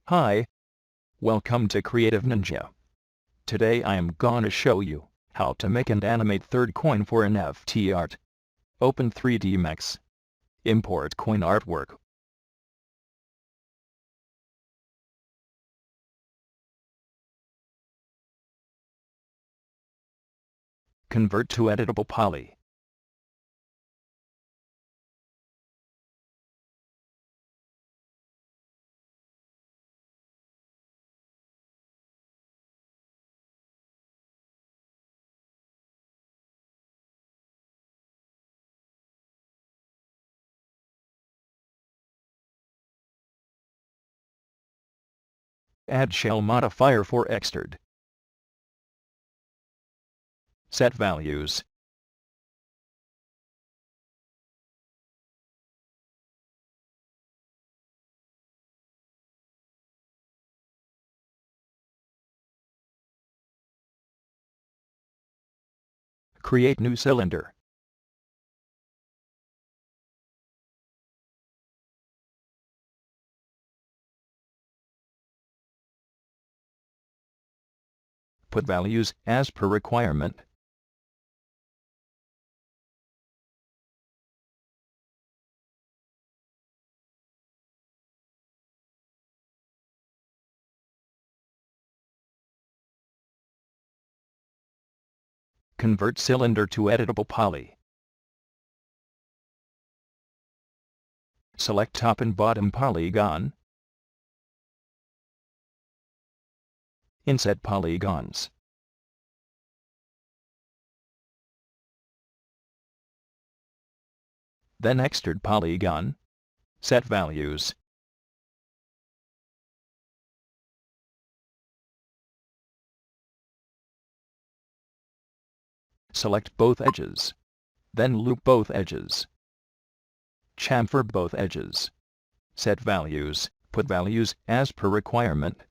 Hi, welcome to Creative Ninja. Today I am gonna show you how to make and animate third coin for NFT art. Open 3D Max. Import coin artwork. Convert to editable poly. Add shell modifier for extrude. Set values. Create new cylinder. Put values as per requirement. Convert cylinder to editable poly. Select top and bottom polygon. Inset polygons. Then extrude polygon. Set values. Select both edges. Then loop both edges. Chamfer both edges. Set values. Put values as per requirement.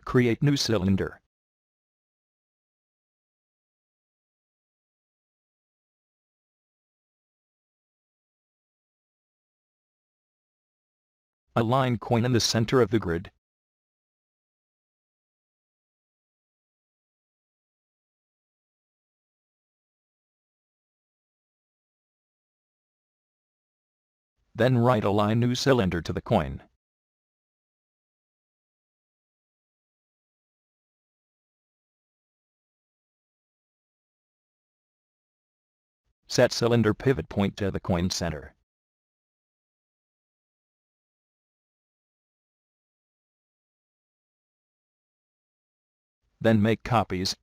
Create new cylinder. Align coin in the center of the grid. Then right align new cylinder to the coin. Set cylinder pivot point to the coin center. Then make copies.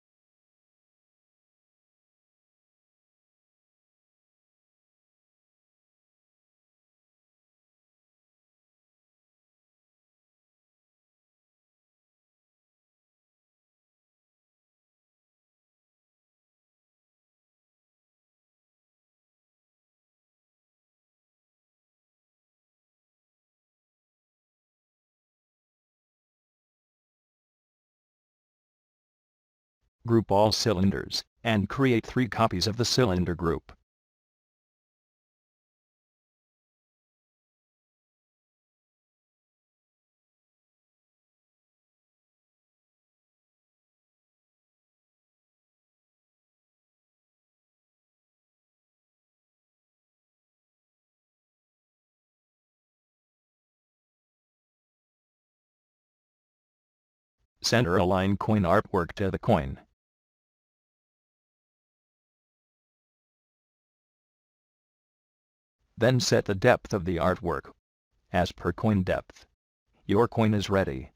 Group all cylinders, and create 3 copies of the cylinder group. Center align coin artwork to the coin. Then set the depth of the artwork as per coin depth. Your coin is ready.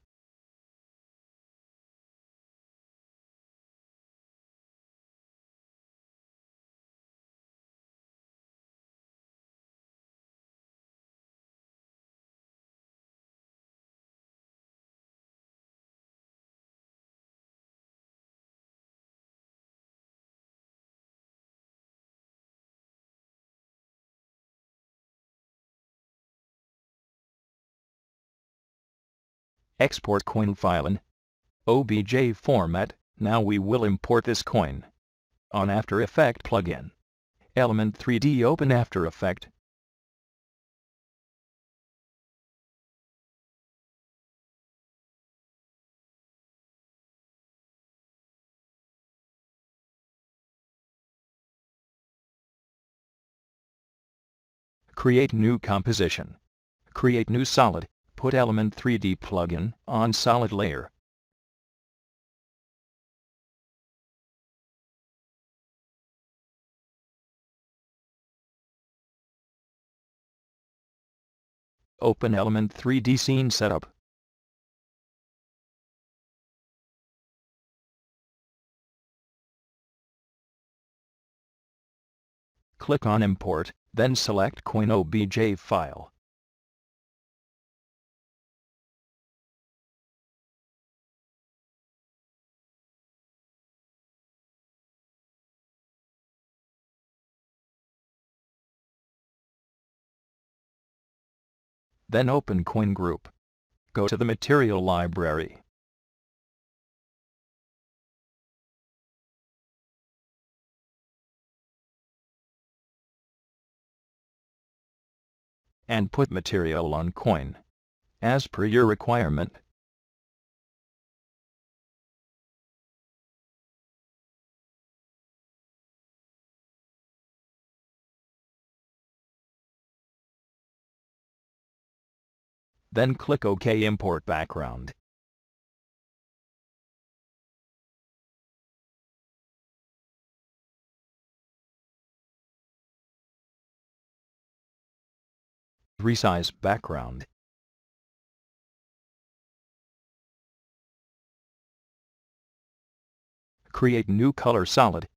Export coin file in OBJ format. Now we will import this coin. On After Effects plugin. Element 3D, open After Effects. Create new composition. Create new solid. Put Element 3D plugin on solid layer. Open Element 3D Scene Setup. Click on Import, then select Coin OBJ file. Then open Coin Group. Go to the Material Library. And put material on coin, as per your requirement. Then click OK. Import background. Resize background. Create new color solid.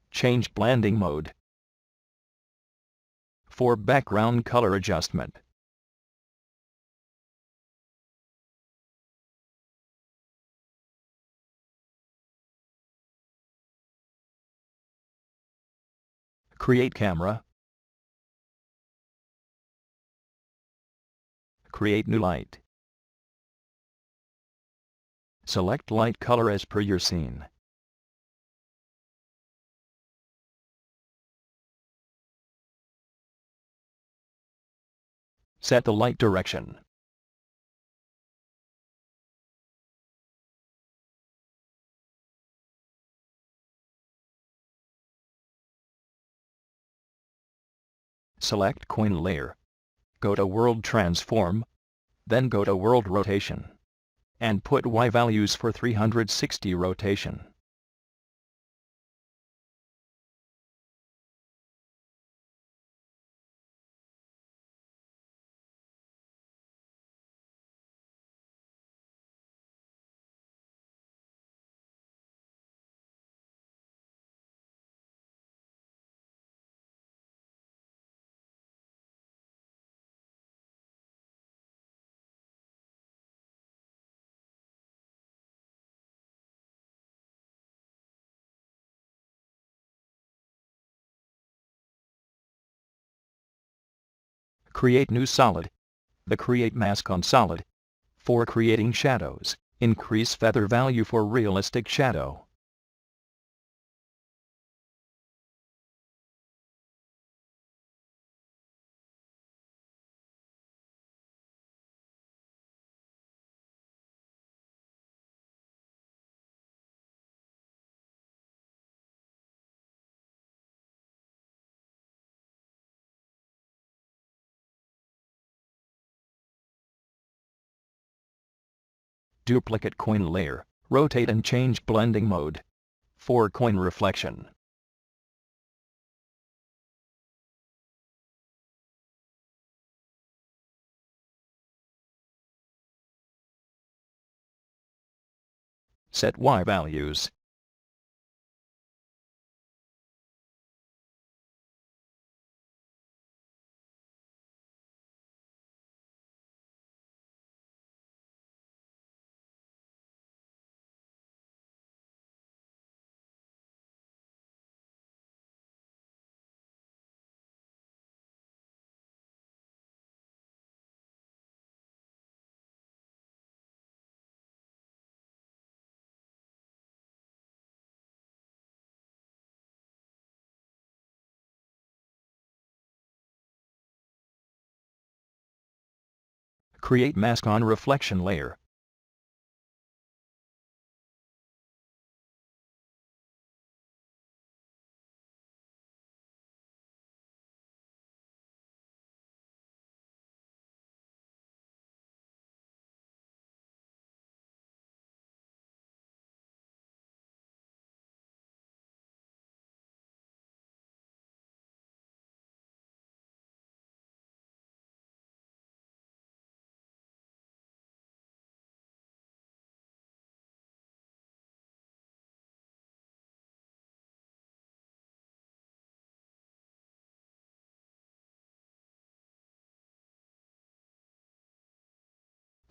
Change blending mode. For background color adjustment. Create camera. Create new light. Select light color as per your scene. Set the light direction. Select coin layer. Go to World Transform. Then go to World Rotation. And put Y values for 360 rotation. Create new solid. The Create mask on solid. For creating shadows, increase feather value for realistic shadow. Duplicate coin layer, rotate and change blending mode. For coin reflection. Set Y values. Create mask on reflection layer.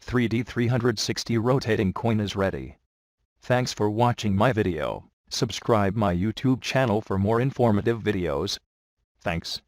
"3D 360 rotating coin is ready." Thanks for watching my video. Subscribe my YouTube channel for more informative videos. Thanks.